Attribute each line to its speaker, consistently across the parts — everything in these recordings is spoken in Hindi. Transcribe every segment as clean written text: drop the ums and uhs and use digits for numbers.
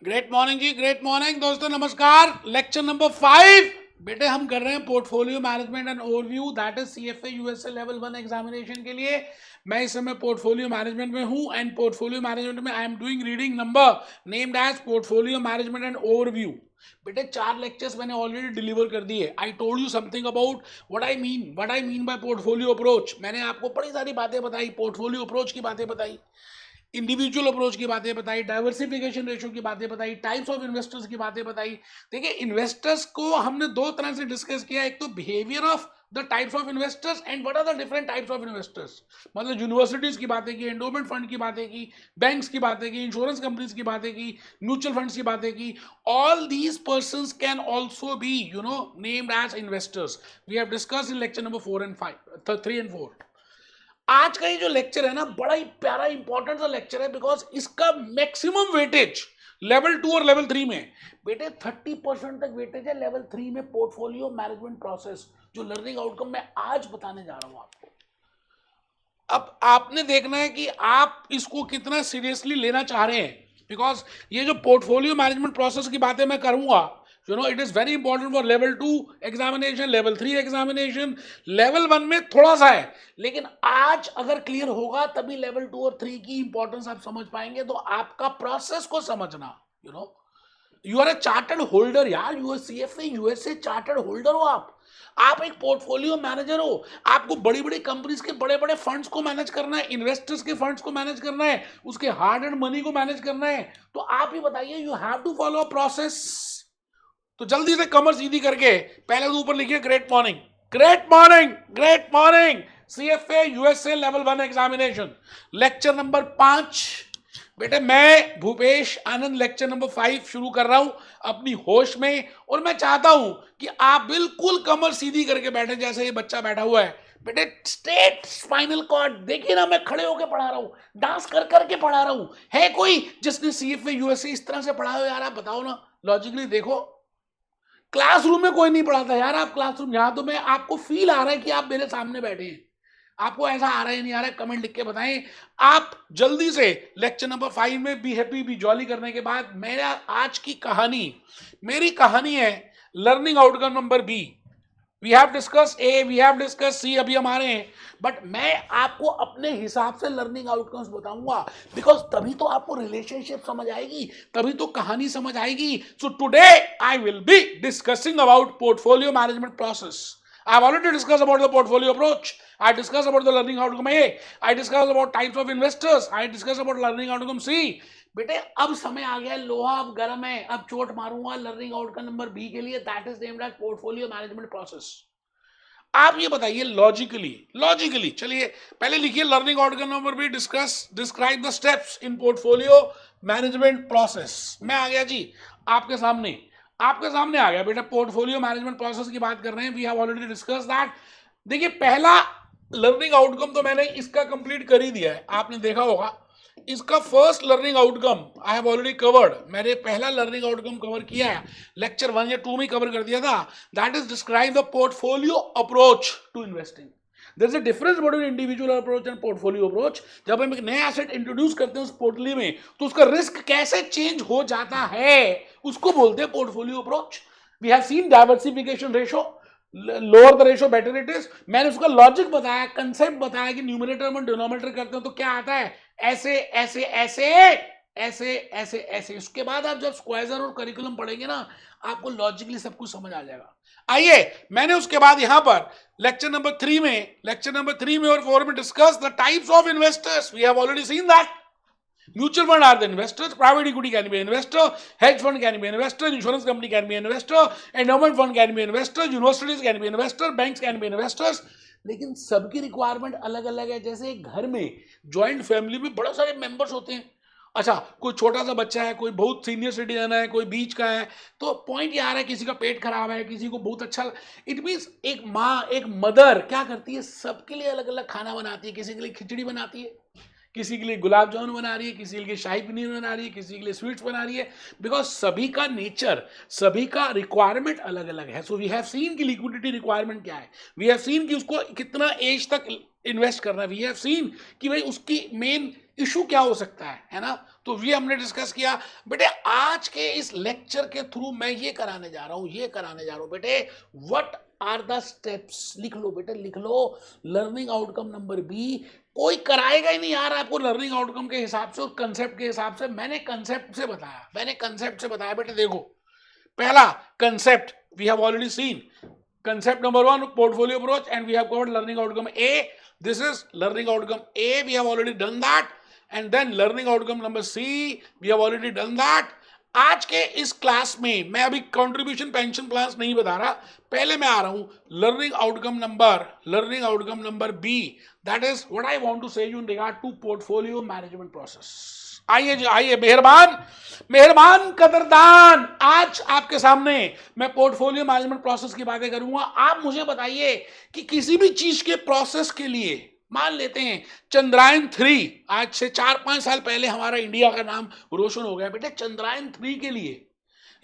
Speaker 1: ग्रेट मॉर्निंग जी, ग्रेट मॉर्निंग दोस्तों, नमस्कार। लेक्चर नंबर 5 बेटे हम कर रहे हैं portfolio management and overview, that is CFA USA level 1 examination के लिए। मैं इस समय पोर्टफोलियो मैनेजमेंट में हूं एंड पोर्टफोलियो मैनेजमेंट में I am doing reading number named as portfolio management and overview. बेटे 4 लेक्चर्स मैंने ऑलरेडी डिलीवर कर दिए। I told you something about what I mean by portfolio approach. मैंने आपको बड़ी सारी बातें बताई, पोर्टफोलियो अप्रोच की बातें बताई, इंडिविजुअल अप्रोच की बातें बताई, डाइवर्सिफिकेशन रेशियो की बातें बताई, टाइप्स ऑफ इन्वेस्टर्स की बातें बताई। देखिए, इन्वेस्टर्स को हमने दो तरह से डिस्कस किया, एक तो behaviour of the types of investors and what are the different types of investors. मतलब यूनिवर्सिटीज की बातें की, एंडोमेंट फंड की बातें की, बैंक्स की बातें की, इंश्योरेंस कंपनीज की बातें की, म्यूचुअल फंड्स की बातें की। All these persons can also be named as investors. We have discussed in lecture number 4 and 5, 3 and 4। आज का ये जो लेक्चर है ना, बड़ा ही प्यारा इंपॉर्टेंट सा लेक्चर है, बिकॉज इसका मैक्सिमम वेटेज लेवल 2 और लेवल 3 में। बेटे 30% तक वेटेज है लेवल 3 में पोर्टफोलियो मैनेजमेंट प्रोसेस, जो लर्निंग आउटकम मैं आज बताने जा रहा हूं आपको। अब आपने देखना है कि आप इसको कितना सीरियसली लेना चाह रहे हैं, बिकॉज ये जो पोर्टफोलियो मैनेजमेंट प्रोसेस की बातें मैं करूंगा, it is very important for level 2 examination, level 3 examination. Level 1 में थोड़ा सा है, लेकिन आज अगर क्लियर होगा तभी लेवल 2 और 3 की इंपॉर्टेंस आप समझ पाएंगे। तो आपका प्रोसेस को समझना, you are a chartered holder यार, you are CFA USA chartered holder हो आप एक पोर्टफोलियो मैनेजर हो। आपको बड़ी बड़ी कंपनीज के बड़े बड़े फंड्स को मैनेज करना है, इन्वेस्टर्स के फंड्स को मैनेज करना है, उसके हार्ड एंड मनी को मैनेज करना है। तो आप ही बताइए, you have to follow a process. तो जल्दी से कमर सीधी करके पहले तो ऊपर लिखिए great morning, great morning, great morning. CFA USA level 1 examination lecture number 5। बेटे मैं भूपेश आनंद लेक्चर नंबर 5 शुरू कर रहा हूं अपनी होश में, और मैं चाहता हूं कि आप बिल्कुल कमर सीधी करके बैठे जैसे ये बच्चा बैठा हुआ है। बेटे स्ट्रेट स्पाइनल कॉर्ड देखिए ना, मैं खड़े होकर पढ़ा रहा हूं, डांस कर करके पढ़ा रहा हूं। है कोई जिसने सीएफए यूएसए इस तरह से पढ़ा हो यार? आप बताओ ना, लॉजिकली देखो। क्लासरूम में कोई नहीं पढ़ाता यार, आप क्लासरूम, यहां तो मैं आपको फील आ रहा है कि आप मेरे सामने बैठे हैं। आपको ऐसा आ रहा है नहीं आ रहा है, कमेंट लिख के बताएं। आप जल्दी से लेक्चर नंबर 5 में बी हैप्पी बी जॉली करने के बाद मेरा आज की कहानी, मेरी कहानी है learning outcome number B. We have discuss A, we have discuss C, अभी हम आ रहे हैं, बट मैं आपको अपने हिसाब से लर्निंग आउटकम्स बताऊंगा, बिकॉज तभी तो आपको रिलेशनशिप समझ आएगी, तभी तो कहानी समझ आएगी। So today I will be discussing about portfolio management process. I have already discussed about the portfolio approach. I discussed about the learning outcome A. I discussed about types of investors. I discussed about learning outcome C. बेटे अब समय आ गया, लोहा अब गर्म है, अब चोट मारूंगा लर्निंग आउटकम नंबर बी के लिए, that is named as portfolio management process. आप ये बताइए लॉजिकली चलिए पहले लिखिए learning outcome number B, describe the steps in portfolio management process. मैं आ गया जी आपके सामने आ गया बेटा, पोर्टफोलियो मैनेजमेंट प्रोसेस की बात कर रहे हैं। We have already discuss that. देखिए पहला लर्निंग आउटकम तो मैंने इसका कंप्लीट कर ही दिया है, आपने देखा होगा। इसका first learning outcome I have already covered, मैंने पहला लर्निंग आउटकम कवर किया है, लेक्चर 1 या 2 में कवर कर दिया था। That is describe the portfolio approach to investing. There is a difference between individual approach and portfolio approach. जब हम एक नया एसेट इंट्रोड्यूस करते हैं उस पोर्टली में, तो उसका रिस्क कैसे चेंज हो जाता है, उसको बोलते हैं portfolio approach. We have seen diversification ratio, lower the ratio better it is. मैंने उसका लॉजिक बताया, कंसेप्ट बताया कि न्यूमरेटर में डिनोमिनेटर करते हैं तो क्या आता है, ऐसे ऐसे ऐसे ऐसे ऐसे ऐसे। उसके बाद आप जब स्क्वायर और करिकुलम पढ़ेंगे ना, आपको लॉजिकली सब कुछ समझ आ जाएगा। आइए, मैंने उसके बाद यहां पर लेक्चर नंबर 3 में और 4 में discuss the types of investors. We have already seen that mutual fund are the investors, private equity can be an investor, hedge fund can be an investor, insurance company can be an investor, endowment fund can be an investor, universities can be an investor, banks can be investors। लेकिन सबकी रिक्वायरमेंट अलग अलग है। जैसे एक घर में, जॉइंट फैमिली में बड़ा सारे मेंबर्स होते हैं। अच्छा, कोई छोटा सा बच्चा है, कोई बहुत सीनियर सिटीजन है, कोई बीच का है, तो पॉइंट ये आ रहा है किसी का पेट खराब है, किसी को बहुत अच्छा। इट मीन्स एक माँ, एक मदर क्या करती है, सबके लिए अलग अलग खाना बनाती है। किसी के लिए खिचड़ी बनाती है, किसी के लिए गुलाब जामुन बना रही है, किसी के लिए शाही पनीर बना रही है, किसी के लिए स्वीट्स बना रही है, बिकॉज सभी का नेचर, सभी का रिक्वायरमेंट अलग अलग है। सो वी हैव सीन की लिक्विडिटी रिक्वायरमेंट क्या है, वी हैव सीन कि उसको कितना एज तक इन्वेस्ट करना है, वी हैव सीन कि भाई उसकी मेन इशू क्या हो सकता है ना। तो ये हमने डिस्कस किया बेटे। आज के इस लेक्चर के थ्रू मैं ये कराने जा रहा हूं बेटे, व्हाट आर द स्टेप्स। लिख लो बेटे, लिख लो। लर्निंग आउटकम नंबर बी कोई कराएगा ही नहीं यार आपको लर्निंग आउटकम के हिसाब से और कंसेप्ट के हिसाब से। मैंने कंसेप्ट से बताया बेटे। देखो, पहला concept we have already seen. Concept number 1, portfolio approach, and we have covered learning outcome A. This is learning outcome A. We have already done that. And then learning outcome number C. We have already done that. आज के इस क्लास में मैं अभी कंट्रीब्यूशन पेंशन प्लान्स नहीं बता रहा, पहले मैं आ रहा हूं learning outcome number B. That is what I want to say you in regard to portfolio management process. आइए जी, आइए। मेहरबान कदरदान, आज आपके सामने मैं पोर्टफोलियो मैनेजमेंट प्रोसेस की बातें करूंगा। आप मुझे बताइए कि किसी भी चीज के प्रोसेस के लिए, मान लेते हैं चंद्रयान 3, आज से 4-5 साल पहले हमारा इंडिया का नाम रोशन हो गया बेटे चंद्रयान 3 के लिए,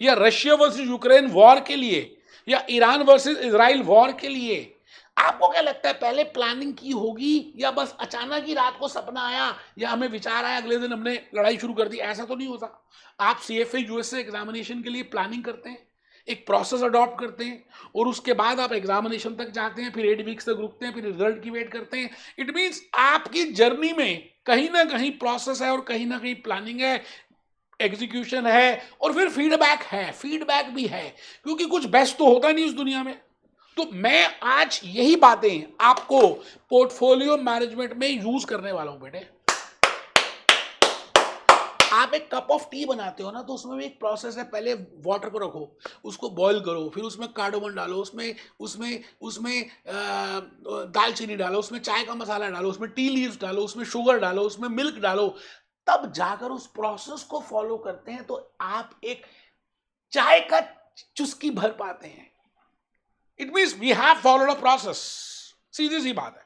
Speaker 1: या रशिया वर्सेस यूक्रेन वॉर के लिए, या ईरान वर्सेस इजराइल वॉर के लिए। आपको क्या लगता है पहले प्लानिंग की होगी या बस अचानक ही रात को सपना आया या हमें विचार आया अगले दिन हमने लड़ाई शुरू कर दी? ऐसा तो नहीं होता। आप सीएफए यूएसए एग्जामिनेशन के लिए प्लानिंग करते हैं, एक प्रोसेस अडॉप्ट करते हैं और उसके बाद आप एग्जामिनेशन तक जाते हैं, फिर 8 वीक्स तक रुकते हैं, फिर रिजल्ट की वेट करते हैं। इट मीन्स आपकी जर्नी में कहीं ना कहीं प्रोसेस है और कहीं ना कहीं प्लानिंग है, एग्जीक्यूशन है और फिर फीडबैक भी है, क्योंकि कुछ बेस्ट तो होता नहीं इस दुनिया में। तो मैं आज यही बातें आपको पोर्टफोलियो मैनेजमेंट में यूज करने वाला हूं बेटे। आप एक कप ऑफ टी बनाते हो ना, तो उसमें भी एक प्रोसेस है। पहले वाटर को रखो, उसको बॉईल करो, फिर उसमें कार्डामम डालो, उसमें दालचीनी डालो, उसमें चाय का मसाला डालो, उसमें टी लीव्स डालो, उसमें शुगर डालो, उसमें मिल्क डालो, तब जाकर उस प्रोसेस को फॉलो करते हैं तो आप एक चाय का चुस्की भर पाते हैं। It means we have followed a process. सीधी सी बात है,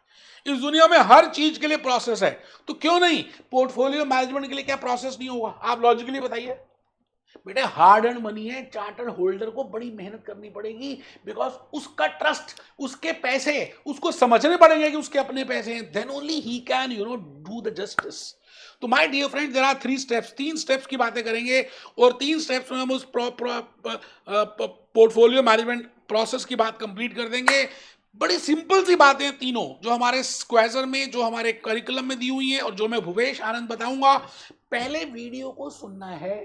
Speaker 1: इस दुनिया में हर चीज के लिए प्रोसेस है, तो क्यों नहीं पोर्टफोलियो मैनेजमेंट के लिए क्या प्रोसेस नहीं होगा? आप लॉजिकली बताइए बेटे। हार्ड अर्न मनी है, चार्टर होल्डर को बड़ी मेहनत करनी पड़ेगी, बिकॉज उसका ट्रस्ट, उसके पैसे उसको समझने पड़ेंगे कि उसके अपने पैसे हैं। Then only he can do the justice. तो my dear friend, there are 3 steps, 3 steps की बातें करेंगे और 3 स्टेप्स में हम उस पोर्टफोलियो मैनेजमेंट प्रोसेस की बात कंप्लीट कर देंगे। बड़ी सिंपल सी बातें तीनों, जो हमारे स्क्वाजर में, जो हमारे करिकुलम में दी हुई हैं और जो मैं भूपेश आनंद बताऊंगा। पहले वीडियो को सुनना है,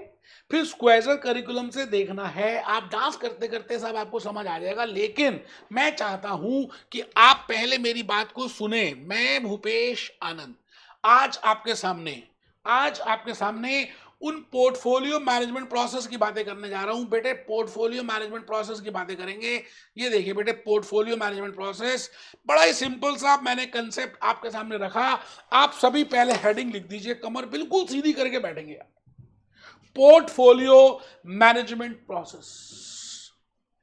Speaker 1: फिर स्क्वाजर करिकुलम से देखना है। आप डांस करते करते सब आपको समझ आ जाएगा, लेकिन मैं चाहता हूं कि आप पहले मेरी बात को सुने। मैं भूपेश आनंद आज आपके सामने उन पोर्टफोलियो मैनेजमेंट प्रोसेस की बातें करने जा रहा हूं बेटे। पोर्टफोलियो मैनेजमेंट प्रोसेस की बातें करेंगे। ये देखिए बेटे, पोर्टफोलियो मैनेजमेंट प्रोसेस बड़ा ही सिंपल सा मैंने कंसेप्ट आपके सामने रखा। आप सभी पहले हेडिंग लिख दीजिए, कमर बिल्कुल सीधी करके बैठेंगे। Portfolio management process.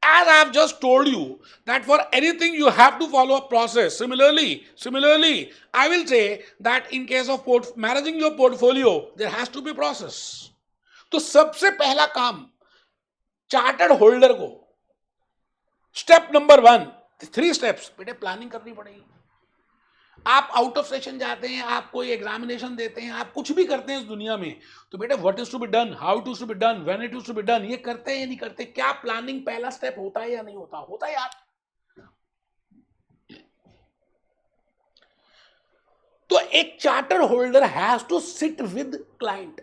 Speaker 1: As I have just told you that for anything you have to follow a process. Similarly, I will say that in case of managing your portfolio, there has to be process. तो सबसे पहला काम चार्टर्ड होल्डर को, स्टेप नंबर 1, 3 स्टेप्स बेटे, प्लानिंग करनी पड़ेगी। आप आउट ऑफ सेशन जाते हैं, आप कोई एग्जामिनेशन देते हैं, आप कुछ भी करते हैं इस दुनिया में, तो बेटे what is to be done, how to be done, when it is to be done, ये करते हैं या नहीं करते? क्या प्लानिंग पहला स्टेप होता है या नहीं होता? होता है यार। तो एक charter holder has to sit with client.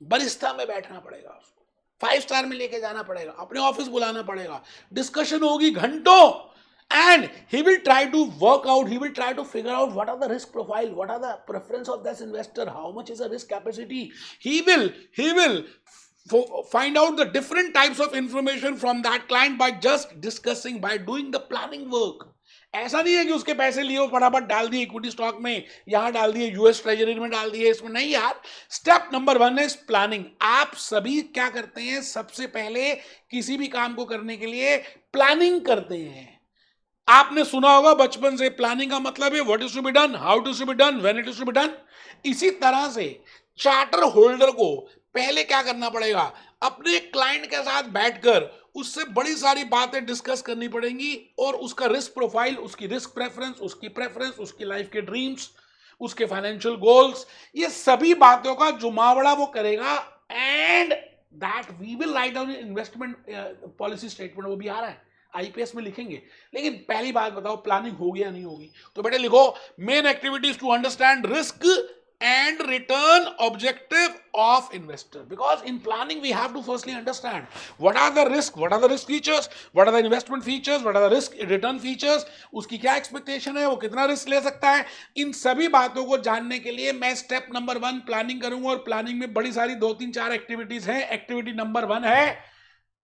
Speaker 1: Barista में बैठना पड़ेगा उसको, 5 स्टार में लेके जाना पड़ेगा, अपने ऑफिस बुलाना पड़ेगा, डिस्कशन होगी घंटों। And he will try to work out, he will try to figure out what are the risk profile, what are the preference of this investor, how much is the risk capacity. He will find out the different types of information from that client by just discussing, by doing the planning work. ऐसा नहीं है कि उसके पैसे लिए फटाफट डाल दिए इक्विटी स्टॉक में, यहां डाल दिए यूएस ट्रेजरी में डाल दिए, इसमें नहीं यार। Step number 1 is planning. आप सभी क्या करते हैं? सबसे पहले किसी भी काम को करने के लिए प्लानिंग करते हैं। आपने सुना होगा बचपन से, प्लानिंग का मतलब है what is to be done, how to be done, when it is to be done. इसी तरह से चार्टर होल्डर को पहले क्या करना पड़ेगा? अपने क्लाइंट के साथ बैठकर उससे बड़ी सारी बातें डिस्कस करनी पड़ेंगी और उसका रिस्क प्रोफाइल, उसकी रिस्क प्रेफरेंस, उसकी लाइफ के ड्रीम्स, उसके फाइनेंशियल गोल्स, ये सभी बातों का जुमावड़ा वो करेगा and that we will write down investment policy statement, वो भी आ रहा है आईपीएस में लिखेंगे। लेकिन पहली बात बताओ प्लानिंग होगी या नहीं होगी? तो बेटे लिखो main activities to understand risk and return objective of investor, because in planning we have to firstly understand what are the risk features, what are the investment features, what are the risk return features, उसकी क्या expectation है, वो कितना रिस्क ले सकता है। इन सभी बातों को जानने के लिए मैं स्टेप नंबर 1 प्लानिंग करूंगा, और प्लानिंग में बड़ी सारी 2-3-4 एक्टिविटीज हैं। एक्टिविटी नंबर 1 है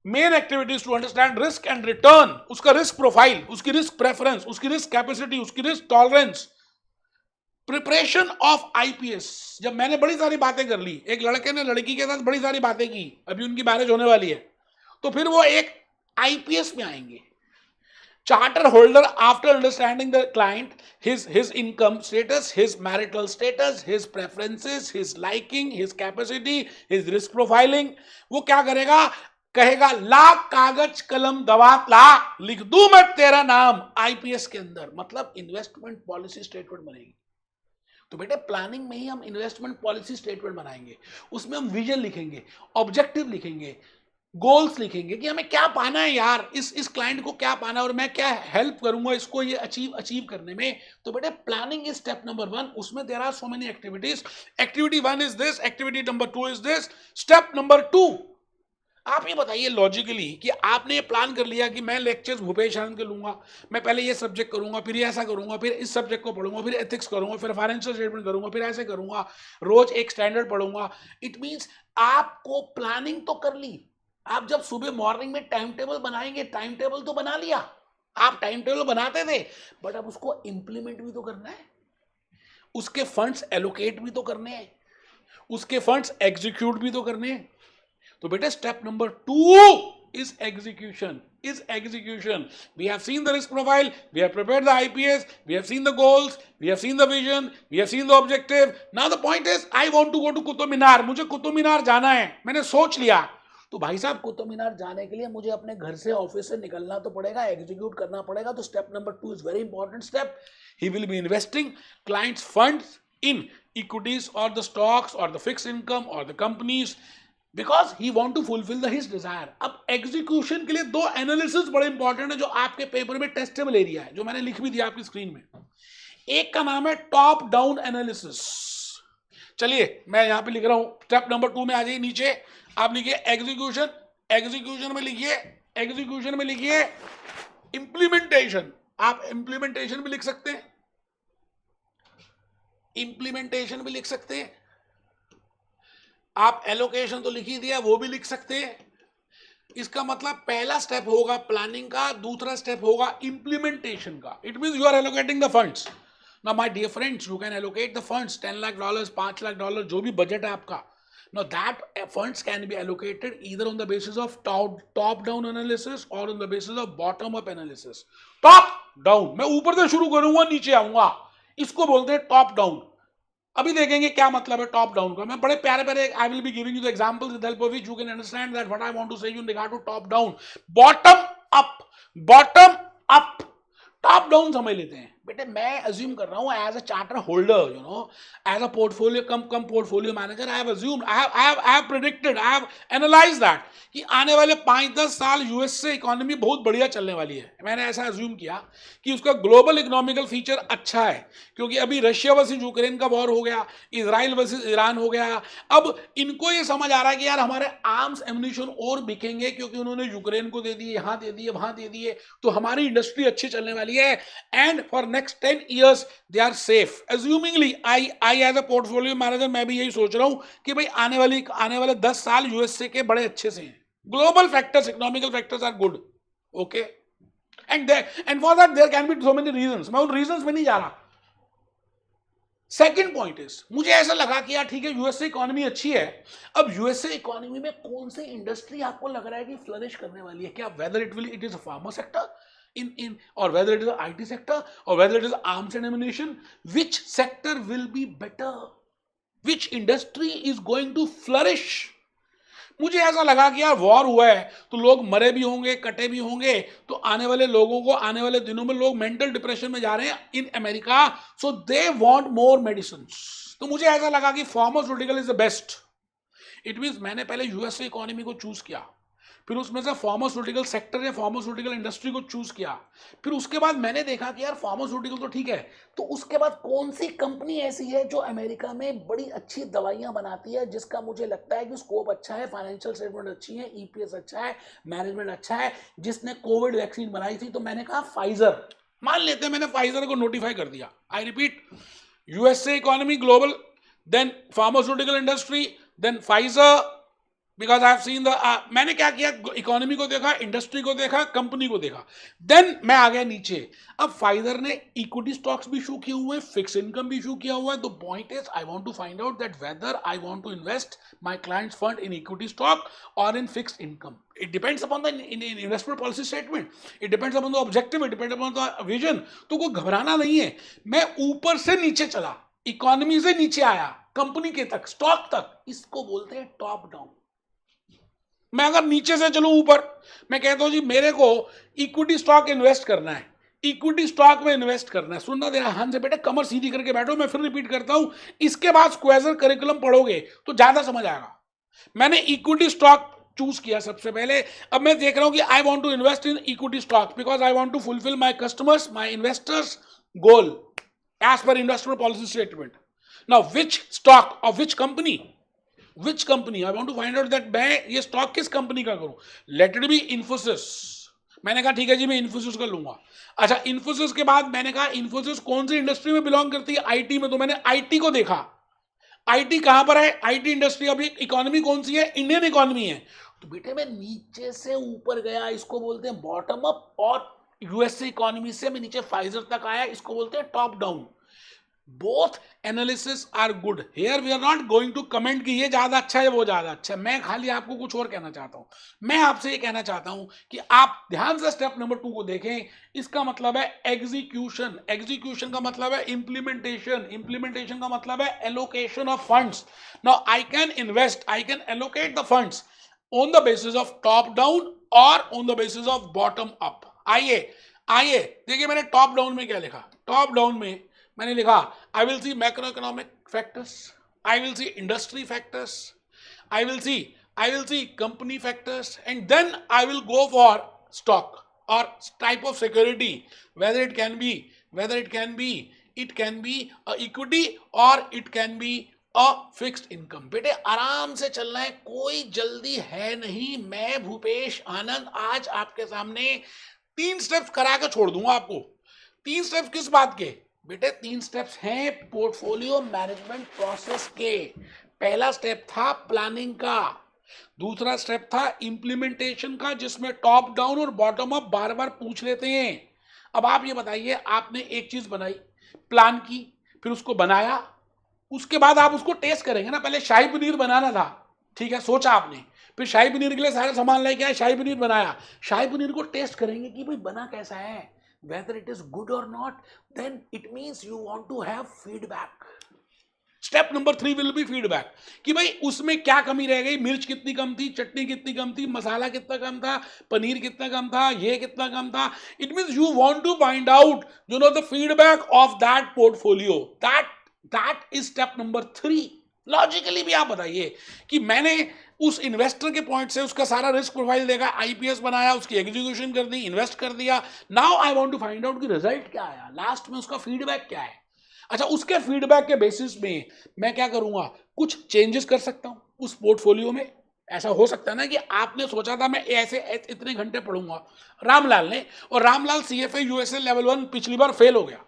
Speaker 1: main activities to understand risk and return, उसका रिस्क प्रोफाइल, उसकी रिस्क प्रेफरेंस, उसकी रिस्क कैपेसिटी, उसकी risk tolerance, preparation of IPS. जब मैंने बड़ी सारी बातें कर ली, एक लड़के ने लड़की के साथ बड़ी सारी बातें की, अभी उनकी मैरिज होने वाली है, तो फिर वो एक आईपीएस में आएंगे। Charter holder after understanding the client, his income status, his marital status, his preferences, his liking, his capacity, his risk profiling, वो क्या करेगा? कहेगा ला कागज कलम दवात ला, लिख दूं मैं तेरा नाम आईपीएस के अंदर, मतलब इन्वेस्टमेंट पॉलिसी स्टेटमेंट बनेगी। तो बेटे प्लानिंग में ही हम इन्वेस्टमेंट पॉलिसी स्टेटमेंट बनाएंगे, उसमें हम विजन लिखेंगे, ऑब्जेक्टिव लिखेंगे, गोल्स लिखेंगे कि हमें क्या पाना है यार, इस क्लाइंट को क्या पाना है और मैं क्या हेल्प करूंगा इसको ये अचीव करने में। तो बेटे प्लानिंग इज स्टेप नंबर 1, उसमें there are so many activities. Activity 1 is this, activity number 2 is this, step number 2। आप ये बताइए लॉजिकली कि आपने ये प्लान कर लिया कि मैं लेक्चर्स भूपेश आनंद के लूंगा, मैं पहले ये सब्जेक्ट करूंगा, फिर ऐसा करूंगा, फिर इस सब्जेक्ट को पढ़ूंगा, फिर एथिक्स करूंगा, फिर फाइनेंशियल स्टेटमेंट करूंगा, फिर ऐसे करूंगा, रोज एक स्टैंडर्ड पढ़ूंगा। इट मींस आपको प्लानिंग तो कर ली, आप जब सुबह मॉर्निंग में टाइम टेबल बनाएंगे, टाइम टेबल तो बना लिया, आप टाइम टेबल बनाते थे, बट अब उसको इंप्लीमेंट भी तो करना है, उसके फंड्स एलोकेट भी तो करने हैं, उसके फंड्स एग्जीक्यूट भी तो करने हैं। तो बेटे step number 2 is execution. We have seen the risk profile, we have prepared the IPS, we have seen the goals, we have seen the vision, we have seen the objective. Now the point is I want to go to Qutub Minar, मुझे कुतुब मीनार जाना है, मैंने सोच लिया। तो भाई साहब कुतुब मीनार जाने के लिए मुझे अपने घर से ऑफिस से निकलना तो पड़ेगा, एग्जीक्यूट करना पड़ेगा। तो step number 2 is very important step. He will be investing clients funds in equities or the stocks or the fixed income or the companies, because he want to fulfil the his desire. अब एग्जीक्यूशन के लिए 2 एनालिसिस बड़े इंपॉर्टेंट है जो आपके पेपर में टेस्टेबल एरिया है, जो मैंने लिख भी दिया आपकी स्क्रीन में। एक का नाम है टॉप डाउन एनालिसिस। चलिए मैं यहां पे लिख रहा हूं, स्टेप नंबर 2 में आ जाइए नीचे, आप लिखिए एग्जीक्यूशन, एग्जीक्यूशन में लिखिए इंप्लीमेंटेशन। आप इंप्लीमेंटेशन भी लिख सकते हैं, इंप्लीमेंटेशन भी लिख सकते हैं, आप एलोकेशन तो लिख ही दिया, वो भी लिख सकते हैं। इसका मतलब पहला स्टेप होगा प्लानिंग का, दूसरा स्टेप होगा इंप्लीमेंटेशन का। It means you are allocating the funds. Now my dear friends, you can allocate the funds, $10 lakh, $5 lakh, जो भी बजट है आपका। Now that funds can be allocated either on the basis of top down analysis or on the basis of bottom up analysis. Top down, मैं ऊपर से शुरू करूंगा नीचे आऊंगा, इसको बोलते हैं टॉप डाउन। अभी देखेंगे क्या मतलब है टॉप डाउन का। मैं बड़े प्यारे I will be giving you the examples with help of which you can understand that what I want to say in regard to top down. Bottom up, top down समझ लेते हैं। बेटे मैं अज्यूम कर रहा हूं as a charter holder, you know, as a portfolio cum portfolio manager, I have assumed, I have predicted, I have analysed that कि आने वाले 5-10 साल यूएस से इकोनॉमी बहुत बढ़िया चलने वाली है। मैंने ऐसा अज्यूम किया कि उसका ग्लोबल इकोनॉमिकल फीचर अच्छा है, क्योंकि अभी रशिया वर्सेस यूक्रेन का वॉर हो गया, इजराइल वर्सेस ईरान हो गया। अब इनको ये समझ आ रहा है कि यार हमारे आर्म्स एम्युनिशन और बिकेंगे, क्योंकि उन्होंने यूक्रेन को दे दिए, यहां दे दिए, वहां दे दिए, तो हमारी इंडस्ट्री अच्छी चलने वाली है। And for next 10 years they are safe, assumingly I as a portfolio manager मैं भी यही सोच रहा हूं कि भाई आने वाले 10 साल यूएसए के बड़े अच्छे से हैं। Global factors, economical factors are good, okay, and for that there can be so many reasons. मैं उन रीजंस में नहीं जा रहा। सेकेंड पॉइंट इज, मुझे ऐसा लगा कि यार ठीक है यूएसए इकोनॉमी अच्छी है, अब यूएसए इकोनॉमी में कौन सी इंडस्ट्री आपको लग रहा है कि फ्लरिश करने वाली है? क्या whether it is a pharma sector, or whether it is an IT sector or whether it is arms and ammunition, which sector will be better, which industry is going to flourish? मुझे ऐसा लगा कि यार वॉर हुआ है तो लोग मरे भी होंगे, कटे भी होंगे, तो आने वाले लोगों को, आने वाले दिनों में लोग मेंटल डिप्रेशन में जा रहे हैं in America, so they want more medicine. तो मुझे ऐसा लगा कि pharmaceutical is the best. It means मैंने पहले यूएसए इकोनॉमी को चूज किया, फिर उसमें से फार्मास्यूटिकल सेक्टर या फार्मास्यूटिकल इंडस्ट्री को चूज किया, फिर उसके बाद मैंने देखा कि यार फार्मास्यूटिकल तो ठीक है, तो उसके बाद कौन सी कंपनी ऐसी है जो अमेरिका में बड़ी अच्छी दवाइयां बनाती है, जिसका मुझे लगता है कि स्कोप अच्छा है, फाइनेंशियल स्टेटमेंट अच्छी है, ईपीएस अच्छा है, मैनेजमेंट अच्छा है, जिसने कोविड वैक्सीन बनाई थी। तो मैंने कहा फाइजर, मान लेते हैं मैंने फाइजर को नोटिफाई कर दिया। I repeat, USA economy global, then pharmaceutical industry, then Pfizer, because I have seen the, मैंने क्या किया, इकोनॉमी को देखा, इंडस्ट्री को देखा, कंपनी को देखा, देन मैं आ गया नीचे। अब फाइजर ने इक्विटी स्टॉक्स भी इशू किए हुए हैं, फिक्स इनकम भी इशू किया हुआ है। The point is I want to find out that whether I want to invest my clients fund in equity stock और in fixed income. It depends upon the investment policy statement, it depends upon the objective, it depends upon the vision. तो कोई घबराना नहीं है। मैं ऊपर से नीचे चला, इकोनॉमी से नीचे आया, कंपनी के तक, स्टॉक तक, इसको बोलते हैं टॉप डाउन। मैं अगर नीचे से चलूं ऊपर, मैं कहता हूं जी मेरे को इक्विटी स्टॉक इन्वेस्ट करना है, इक्विटी स्टॉक में इन्वेस्ट करना है। सुनना देना ध्यान से बेटे, कमर सीधी करके बैठो। मैं फिर रिपीट करता हूं, इसके बाद स्क्वेजर करिकुलम पढ़ोगे तो ज्यादा समझ आएगा। मैंने इक्विटी स्टॉक चूज किया सबसे पहले। अब मैं देख रहा हूं कि I want to invest in equity stock because I want to fulfil my customers, my investors goal as per investment policy statement. Now which stock of which company, which company, I want to find out that मैं ये स्टॉक किस कंपनी का करूं। Let it be Infosys. मैंने कहा ठीक है जी मैं इन्फोसिस का लूंगा। अच्छा, इन्फोसिस के बाद मैंने कहा इन्फोसिस कौन सी इंडस्ट्री में बिलोंग करती है, आईटी में। तो मैंने आईटी को देखा, आईटी कहां पर है, आईटी इंडस्ट्री। अभी इकोनॉमी कौन सी है, इंडियन इकोनॉमी है। तो बेटे मैं नीचे से ऊपर गया, इसको बोलते हैं बॉटम अप, और यूएसए इकोनॉमी से मैं नीचे फाइजर तक आया, इसको बोलते हैं top down. Both analysis are good. Here we are not going to comment कि ये ज्यादा अच्छा है वो ज्यादा अच्छा है। मैं खाली आपको कुछ और कहना चाहता हूं। मैं आपसे ये कहना चाहता हूं कि आप ध्यान से स्टेप नंबर 2 को देखें। इसका मतलब है एग्जीक्यूशन, एग्जीक्यूशन का मतलब है इंप्लीमेंटेशन, इंप्लीमेंटेशन का मतलब है allocation of funds. Now I can invest, I can allocate the funds on the basis of top down और on the basis of bottom up. आइए आइए देखिए मैंने टॉप डाउन में क्या लिखा। टॉप डाउन में मैंने लिखा I will see macro economic factors, I will see industry factors, I will see company factors, and then I will go for stock और type of security, whether it can be it can be a equity or it can be a fixed income। बेटे आराम से चलना है, कोई जल्दी है नहीं। मैं भूपेश आनंद आज आपके सामने 3 स्टेप्स करा के छोड़ दूंगा आपको। 3 स्टेप्स किस बात के बेटे, 3 स्टेप्स हैं पोर्टफोलियो मैनेजमेंट प्रोसेस के। पहला स्टेप था प्लानिंग का, दूसरा स्टेप था इंप्लीमेंटेशन का, जिसमें टॉप डाउन और बॉटम अप बार बार पूछ लेते हैं। अब आप ये बताइए, आपने एक चीज बनाई, प्लान की, फिर उसको बनाया, उसके बाद आप उसको टेस्ट करेंगे ना। पहले शाही पनीर बनाना था, ठीक है, सोचा आपने, फिर शाही पनीर के लिए सारा सामान लेके आए, शाही पनीर बनाया। शाही पनीर को टेस्ट करेंगे कि भाई बना कैसा है, whether it is good or not, then it means you want to have feedback। Step number 3 will be feedback, कि भाई उसमें क्या कमी रह गई, मिर्च कितनी कम थी, चटनी कितनी कम थी, मसाला कितना कम था, पनीर कितना कम था, ये कितना कम था। It means you want to find out the feedback of that portfolio. That is step number 3। Logically भी आप बताइए कि मैंने उस इन्वेस्टर के पॉइंट से उसका सारा रिस्क प्रोफाइल देखा, आईपीएस बनाया, उसकी एग्जीक्यूशन कर दी, इन्वेस्ट कर दिया। Now I want to find out कि रिजल्ट क्या आया, लास्ट में उसका फीडबैक क्या है। अच्छा, उसके फीडबैक के बेसिस में मैं क्या करूंगा, कुछ चेंजेस कर सकता हूं उस पोर्टफोलियो में। ऐसा हो सकता है ना कि आपने सोचा था मैं ऐसे इतने घंटे पढ़ूंगा, रामलाल ने, और रामलाल सीएफए यूएसए लेवल 1 पिछली बार फेल हो गया।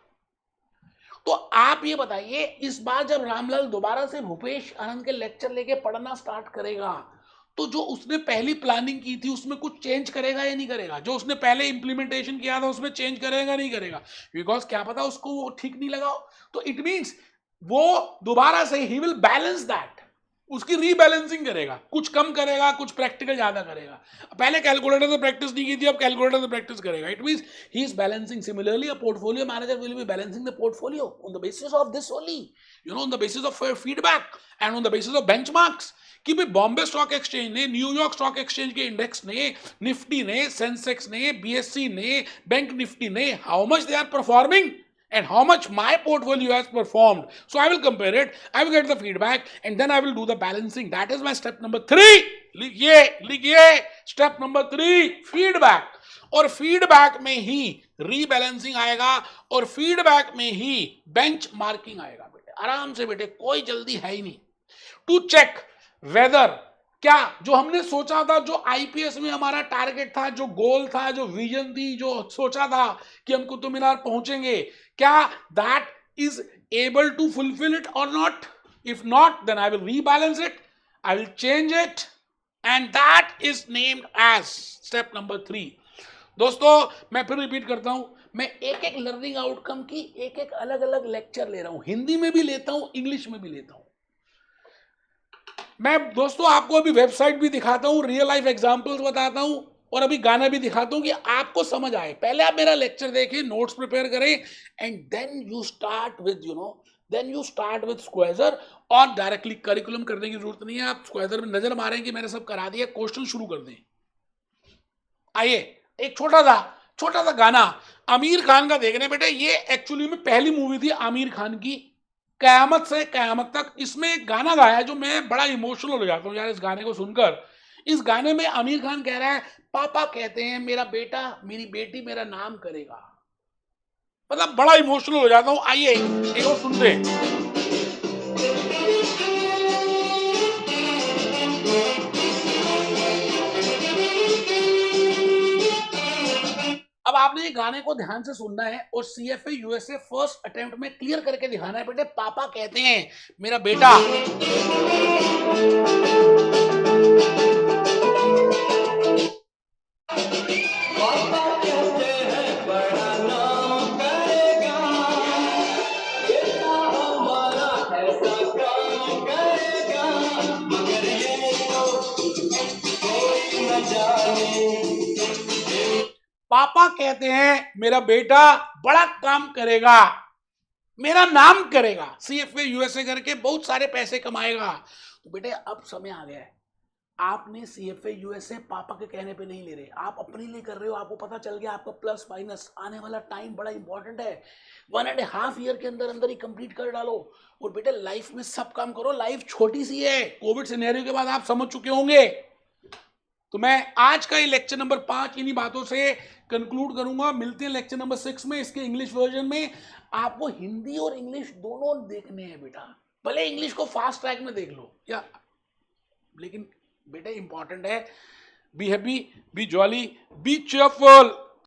Speaker 1: तो आप ये बताइए, इस बार जब रामलाल दोबारा से भूपेश आनंद के लेक्चर लेके पढ़ना स्टार्ट करेगा, तो जो उसने पहली प्लानिंग की थी उसमें कुछ चेंज करेगा या नहीं करेगा, जो उसने पहले इंप्लीमेंटेशन किया था उसमें चेंज करेगा नहीं करेगा, बिकॉज क्या पता उसको वो ठीक नहीं लगा। तो इट मीन्स वो दोबारा से ही विल बैलेंस दैट, उसकी रीबैलेंसिंग करेगा, कुछ कम करेगा, कुछ प्रैक्टिकल ज्यादा करेगा। पहले कैलकुलेटर से प्रैक्टिस नहीं की थी, अब कैलकुलेटर से प्रैक्टिस करेगा। It means he is balancing. Similarly a portfolio manager will be balancing the portfolio on the basis of this only, on the basis of feedback and on the basis of benchmarks, कि भाई बॉम्बे स्टॉक एक्सचेंज ने, न्यूयॉर्क स्टॉक एक्सचेंज के इंडेक्स ने, निफ्टी ने, सेंसेक्स ने, बीएससी ने, बैंक निफ्टी ने, how much they are performing and how much my portfolio has performed. So I will compare it, I will get the feedback, and then I will do the balancing. That is my step number 3. लिखिए step number 3, feedback. और फीडबैक में ही रीबैलेंसिंग आएगा और फीडबैक में ही बेंच मार्किंग आएगा बेटे, आराम से बेटे, कोई जल्दी है ही नहीं. टू चेक वेदर क्या जो हमने सोचा था, जो आईपीएस में हमारा टारगेट था, जो गोल था, जो विजन थी, जो सोचा था कि हम कुतुब मीनार पहुंचेंगे, क्या that is able to fulfil it और not. If not, then I will rebalance it, I will change it, and that is named as step number 3. दोस्तों मैं फिर रिपीट करता हूं, मैं एक एक लर्निंग आउटकम की एक एक अलग अलग लेक्चर ले रहा हूं, हिंदी में भी लेता हूं, इंग्लिश में भी लेता हूं. मैं दोस्तों आपको अभी वेबसाइट भी दिखाता हूं, रियल लाइफ एग्जांपल्स बताता हूं, और अभी गाना भी दिखाता हूं कि आपको समझ आए. पहले आप मेरा लेक्चर देखिए, नोट्स प्रिपेयर करें, and then you start with Schweser. और डायरेक्टली करिकुलम करने की जरूरत नहीं है, आप स्क्वेजर में नजर मारें कि मैंने सब करा दिया, क्वेश्चन शुरू कर दें. आइए एक छोटा सा गाना आमिर खान का देखने बेटे. ये एक्चुअली में पहली मूवी थी आमिर खान की, कयामत से कयामत तक. इसमें एक गाना गाया है जो मैं बड़ा इमोशनल हो जाता हूँ यार इस गाने को सुनकर. इस गाने में आमिर खान कह रहा है, पापा कहते हैं मेरा बेटा मेरी बेटी मेरा नाम करेगा. मतलब बड़ा इमोशनल हो जाता हूँ. आइए एक और सुनते हैं. अब आपने ये गाने को ध्यान से सुनना है और सीएफए यूएसए फर्स्ट अटेम्प्ट में क्लियर करके दिखाना है बेटे. पापा कहते हैं मेरा बेटा. पापा कहते हैं मेरा बेटा बड़ा काम करेगा, मेरा नाम करेगा, सीएफए यूएसए करके बहुत सारे पैसे कमाएगा. तो बेटे अब समय आ गया है, आपने सीएफए यूएसए पापा के कहने पे नहीं ले रहे, आप अपने लिए कर रहे हो. आपको पता चल गया आपका प्लस माइनस आने वाला टाइम बड़ा इंपॉर्टेंट है. 1.5 ईयर के अंदर अंदर ही कंप्लीट कर डालो. और बेटे लाइफ में सब काम करो, लाइफ छोटी सी है. कोविड सिनेरियो के बाद आप समझ चुके होंगे. तो मैं आज का ये लेक्चर नंबर 5 इन्हीं बातों से कंक्लूड करूंगा. मिलते हैं लेक्चर नंबर 6 में. इसके इंग्लिश वर्जन में आपको हिंदी और इंग्लिश दोनों देखने हैं बेटा. भले इंग्लिश को फास्ट ट्रैक में देख लो या, लेकिन बेटा इंपॉर्टेंट है, be happy, B jolly, B cheerful.